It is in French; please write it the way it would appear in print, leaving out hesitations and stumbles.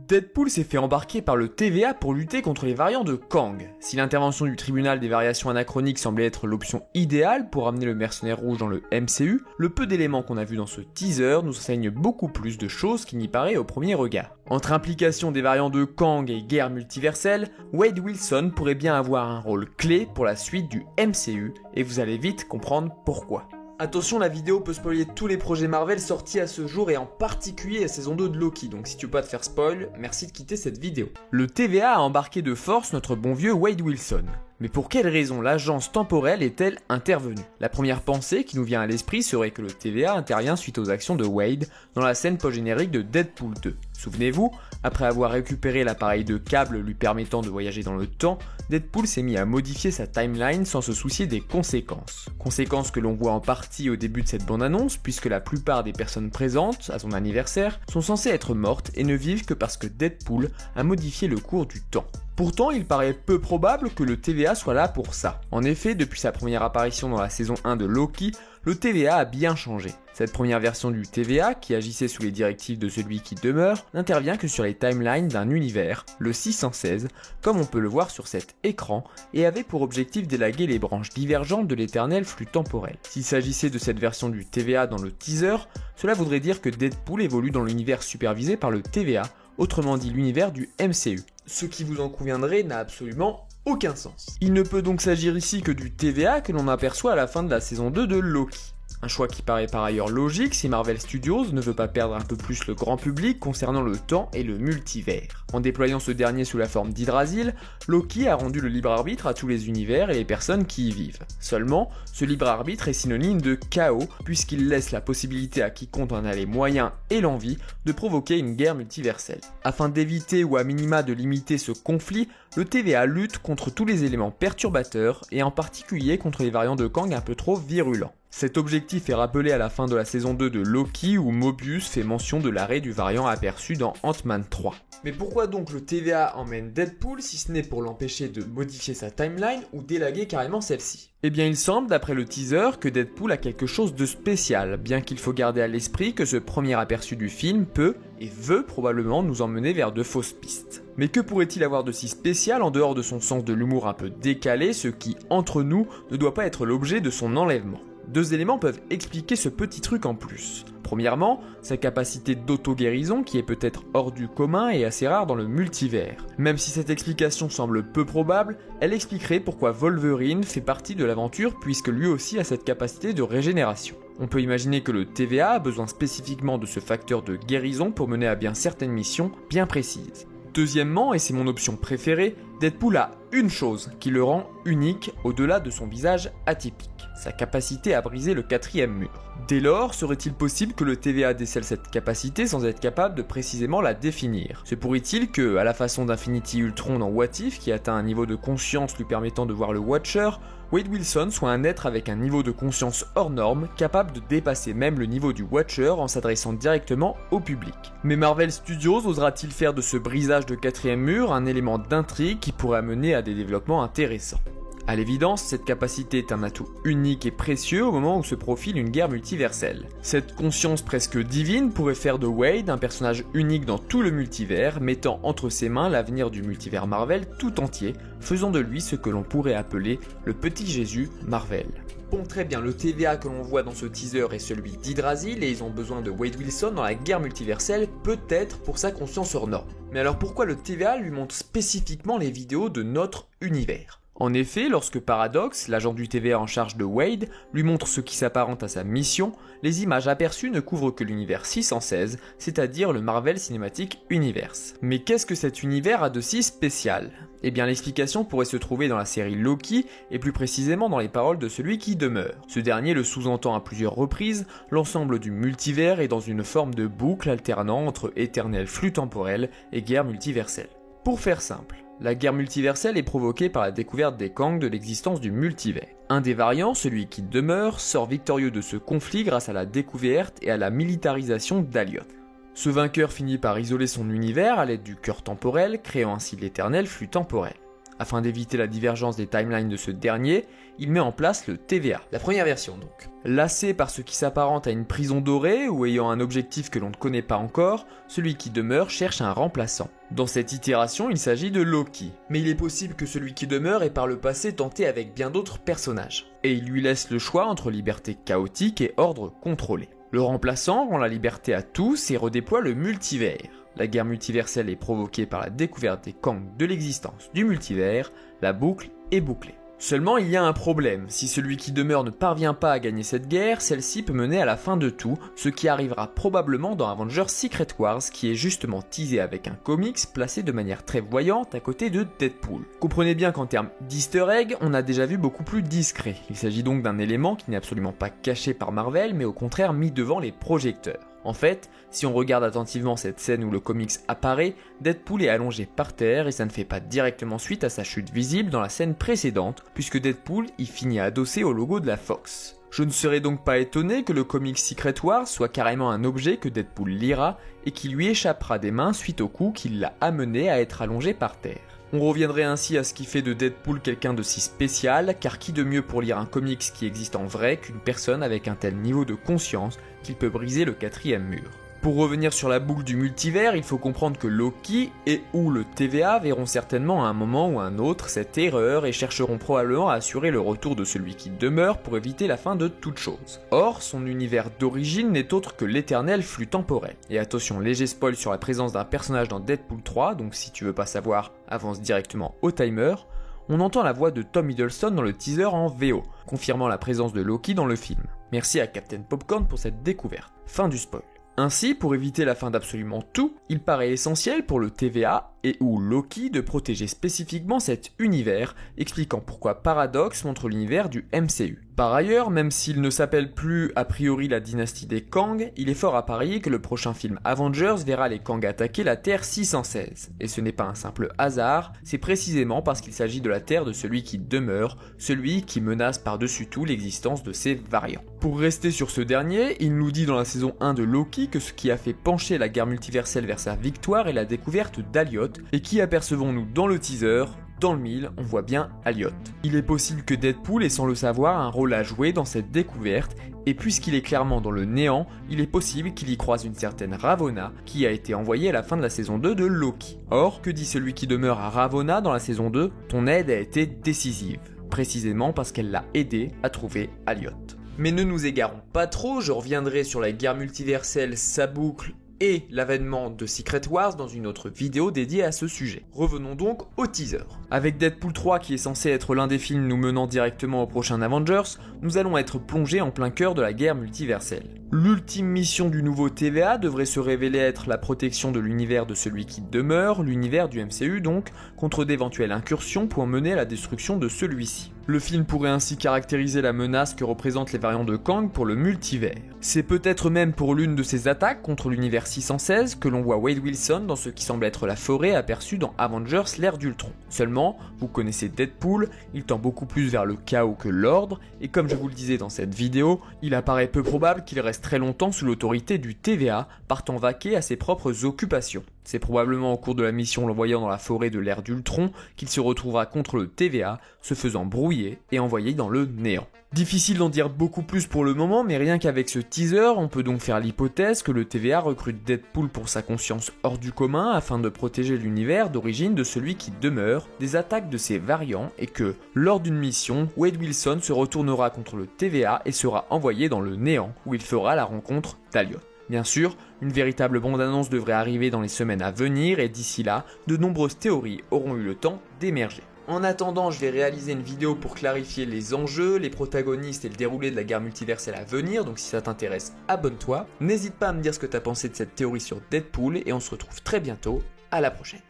Deadpool s'est fait embarquer par le TVA pour lutter contre les variants de Kang. Si l'intervention du tribunal des variations anachroniques semblait être l'option idéale pour amener le mercenaire rouge dans le MCU, le peu d'éléments qu'on a vu dans ce teaser nous enseigne beaucoup plus de choses qu'il n'y paraît au premier regard. Entre implication des variants de Kang et guerre multiverselle, Wade Wilson pourrait bien avoir un rôle clé pour la suite du MCU, et vous allez vite comprendre pourquoi. Attention, la vidéo peut spoiler tous les projets Marvel sortis à ce jour et en particulier la saison 2 de Loki, donc si tu veux pas te faire spoil, merci de quitter cette vidéo. Le TVA a embarqué de force notre bon vieux Wade Wilson. Mais pour quelle raison l'agence temporelle est-elle intervenue? La première pensée qui nous vient à l'esprit serait que le TVA intervient suite aux actions de Wade dans la scène post-générique de Deadpool 2. Souvenez-vous, après avoir récupéré l'appareil de câble lui permettant de voyager dans le temps, Deadpool s'est mis à modifier sa timeline sans se soucier des conséquences. Conséquences que l'on voit en partie au début de cette bande-annonce, puisque la plupart des personnes présentes à son anniversaire sont censées être mortes et ne vivent que parce que Deadpool a modifié le cours du temps. Pourtant, il paraît peu probable que le TVA soit là pour ça. En effet, depuis sa première apparition dans la saison 1 de Loki, le TVA a bien changé. Cette première version du TVA, qui agissait sous les directives de celui qui demeure, n'intervient que sur les timelines d'un univers, le 616, comme on peut le voir sur cet écran, et avait pour objectif d'élaguer les branches divergentes de l'éternel flux temporel. S'il s'agissait de cette version du TVA dans le teaser, cela voudrait dire que Deadpool évolue dans l'univers supervisé par le TVA, autrement dit l'univers du MCU. Ce qui vous en conviendrait n'a absolument aucun sens. Il ne peut donc s'agir ici que du TVA que l'on aperçoit à la fin de la saison 2 de Loki. Un choix qui paraît par ailleurs logique si Marvel Studios ne veut pas perdre un peu plus le grand public concernant le temps et le multivers. En déployant ce dernier sous la forme d'Hydrasil, Loki a rendu le libre arbitre à tous les univers et les personnes qui y vivent. Seulement, ce libre arbitre est synonyme de chaos puisqu'il laisse la possibilité à quiconque en a les moyens et l'envie de provoquer une guerre multiverselle. Afin d'éviter ou à minima de limiter ce conflit, le TVA lutte contre tous les éléments perturbateurs et en particulier contre les variants de Kang un peu trop virulents. Cet objectif est rappelé à la fin de la saison 2 de Loki où Mobius fait mention de l'arrêt du variant aperçu dans Ant-Man 3. Mais pourquoi donc le TVA emmène Deadpool si ce n'est pour l'empêcher de modifier sa timeline ou d'élaguer carrément celle-ci? Eh bien il semble d'après le teaser que Deadpool a quelque chose de spécial, bien qu'il faut garder à l'esprit que ce premier aperçu du film peut et veut probablement nous emmener vers de fausses pistes. Mais que pourrait-il avoir de si spécial en dehors de son sens de l'humour un peu décalé, ce qui, entre nous, ne doit pas être l'objet de son enlèvement? Deux éléments peuvent expliquer ce petit truc en plus. Premièrement, sa capacité d'auto-guérison qui est peut-être hors du commun et assez rare dans le multivers. Même si cette explication semble peu probable, elle expliquerait pourquoi Wolverine fait partie de l'aventure puisque lui aussi a cette capacité de régénération. On peut imaginer que le TVA a besoin spécifiquement de ce facteur de guérison pour mener à bien certaines missions bien précises. Deuxièmement, et c'est mon option préférée, Deadpool a une chose qui le rend unique au-delà de son visage atypique, sa capacité à briser le quatrième mur. Dès lors, serait-il possible que le TVA décèle cette capacité sans être capable de précisément la définir? Se pourrait-il que, à la façon d'Infinity Ultron dans What If, qui atteint un niveau de conscience lui permettant de voir le Watcher, Wade Wilson soit un être avec un niveau de conscience hors norme, capable de dépasser même le niveau du Watcher en s'adressant directement au public. Mais Marvel Studios osera-t-il faire de ce brisage de quatrième mur un élément d'intrigue qui pourrait amener à des développements intéressants? À l'évidence, cette capacité est un atout unique et précieux au moment où se profile une guerre multiverselle. Cette conscience presque divine pourrait faire de Wade un personnage unique dans tout le multivers, mettant entre ses mains l'avenir du multivers Marvel tout entier, faisant de lui ce que l'on pourrait appeler le petit Jésus Marvel. Bon, très bien, le TVA que l'on voit dans ce teaser est celui d'Hydrasil et ils ont besoin de Wade Wilson dans la guerre multiverselle, peut-être pour sa conscience hors norme. Mais alors pourquoi le TVA lui montre spécifiquement les vidéos de notre univers ? En effet, lorsque Paradox, l'agent du TVA en charge de Wade, lui montre ce qui s'apparente à sa mission, les images aperçues ne couvrent que l'univers 616, c'est-à-dire le Marvel Cinematic Universe. Mais qu'est-ce que cet univers a de si spécial? Eh bien l'explication pourrait se trouver dans la série Loki, et plus précisément dans les paroles de celui qui demeure. Ce dernier le sous-entend à plusieurs reprises, l'ensemble du multivers est dans une forme de boucle alternant entre éternel flux temporel et guerre multiverselle. Pour faire simple, la guerre multiverselle est provoquée par la découverte des Kang de l'existence du multivers. Un des variants, celui qui demeure, sort victorieux de ce conflit grâce à la découverte et à la militarisation d'Alioth. Ce vainqueur finit par isoler son univers à l'aide du cœur temporel, créant ainsi l'éternel flux temporel. Afin d'éviter la divergence des timelines de ce dernier, il met en place le TVA, la première version donc. Lassé par ce qui s'apparente à une prison dorée ou ayant un objectif que l'on ne connaît pas encore, celui qui demeure cherche un remplaçant. Dans cette itération, il s'agit de Loki, mais il est possible que celui qui demeure ait par le passé tenté avec bien d'autres personnages, et il lui laisse le choix entre liberté chaotique et ordre contrôlé. Le remplaçant rend la liberté à tous et redéploie le multivers. La guerre multiverselle est provoquée par la découverte des Kang de l'existence du multivers, la boucle est bouclée. Seulement il y a un problème, si celui qui demeure ne parvient pas à gagner cette guerre, celle-ci peut mener à la fin de tout, ce qui arrivera probablement dans Avengers Secret Wars qui est justement teasé avec un comics placé de manière très voyante à côté de Deadpool. Comprenez bien qu'en termes d'easter egg, on a déjà vu beaucoup plus discret. Il s'agit donc d'un élément qui n'est absolument pas caché par Marvel mais au contraire mis devant les projecteurs. En fait, si on regarde attentivement cette scène où le comics apparaît, Deadpool est allongé par terre et ça ne fait pas directement suite à sa chute visible dans la scène précédente, puisque Deadpool y finit adossé au logo de la Fox. Je ne serais donc pas étonné que le comics Secret Wars soit carrément un objet que Deadpool lira et qui lui échappera des mains suite au coup qui l'a amené à être allongé par terre. On reviendrait ainsi à ce qui fait de Deadpool quelqu'un de si spécial, car qui de mieux pour lire un comics qui existe en vrai qu'une personne avec un tel niveau de conscience qu'il peut briser le 4e mur. Pour revenir sur la boucle du multivers, il faut comprendre que Loki et ou le TVA verront certainement à un moment ou à un autre cette erreur et chercheront probablement à assurer le retour de celui qui demeure pour éviter la fin de toute chose. Or, son univers d'origine n'est autre que l'éternel flux temporel. Et attention, léger spoil sur la présence d'un personnage dans Deadpool 3, donc si tu veux pas savoir, avance directement au timer. On entend la voix de Tom Hiddleston dans le teaser en VO, confirmant la présence de Loki dans le film. Merci à Captain Popcorn pour cette découverte. Fin du spoil. Ainsi, pour éviter la fin d'absolument tout, il paraît essentiel pour le TVA et ou Loki de protéger spécifiquement cet univers, expliquant pourquoi Paradox montre l'univers du MCU. Par ailleurs, même s'il ne s'appelle plus a priori la dynastie des Kang, il est fort à parier que le prochain film Avengers verra les Kang attaquer la Terre 616. Et ce n'est pas un simple hasard, c'est précisément parce qu'il s'agit de la Terre de celui qui demeure, celui qui menace par-dessus tout l'existence de ses variants. Pour rester sur ce dernier, il nous dit dans la saison 1 de Loki que ce qui a fait pencher la guerre multiverselle vers sa victoire est la découverte d'Aliot, et qui apercevons-nous dans le teaser? Dans le mille, on voit bien Aliot. Il est possible que Deadpool ait sans le savoir un rôle à jouer dans cette découverte, et puisqu'il est clairement dans le néant, il est possible qu'il y croise une certaine Ravonna qui a été envoyée à la fin de la saison 2 de Loki. Or, que dit celui qui demeure à Ravonna dans la saison 2? Ton aide a été décisive, précisément parce qu'elle l'a aidé à trouver Aliot. Mais ne nous égarons pas trop, je reviendrai sur la guerre multiverselle, sa boucle et l'avènement de Secret Wars dans une autre vidéo dédiée à ce sujet. Revenons donc au teaser. Avec Deadpool 3 qui est censé être l'un des films nous menant directement au prochain Avengers, nous allons être plongés en plein cœur de la guerre multiverselle. L'ultime mission du nouveau TVA devrait se révéler être la protection de l'univers de celui qui demeure, l'univers du MCU donc, contre d'éventuelles incursions pour mener à la destruction de celui-ci. Le film pourrait ainsi caractériser la menace que représentent les variants de Kang pour le multivers. C'est peut-être même pour l'une de ces attaques contre l'univers 616 que l'on voit Wade Wilson dans ce qui semble être la forêt aperçue dans Avengers l'ère d'Ultron. Seulement, vous connaissez Deadpool, il tend beaucoup plus vers le chaos que l'ordre, et comme je vous le disais dans cette vidéo, il apparaît peu probable qu'il reste très longtemps sous l'autorité du TVA, partant vaquer à ses propres occupations. C'est probablement au cours de la mission l'envoyant dans la forêt de l'ère d'Ultron qu'il se retrouvera contre le TVA, se faisant brouiller et envoyé dans le néant. Difficile d'en dire beaucoup plus pour le moment, mais rien qu'avec ce teaser, on peut donc faire l'hypothèse que le TVA recrute Deadpool pour sa conscience hors du commun afin de protéger l'univers d'origine de celui qui demeure des attaques de ses variants et que, lors d'une mission, Wade Wilson se retournera contre le TVA et sera envoyé dans le néant où il fera la rencontre d'Aliot. Bien sûr, une véritable bande-annonce devrait arriver dans les semaines à venir et d'ici là, de nombreuses théories auront eu le temps d'émerger. En attendant, je vais réaliser une vidéo pour clarifier les enjeux, les protagonistes et le déroulé de la guerre multiverselle à venir, donc si ça t'intéresse, abonne-toi. N'hésite pas à me dire ce que t'as pensé de cette théorie sur Deadpool et on se retrouve très bientôt, à la prochaine.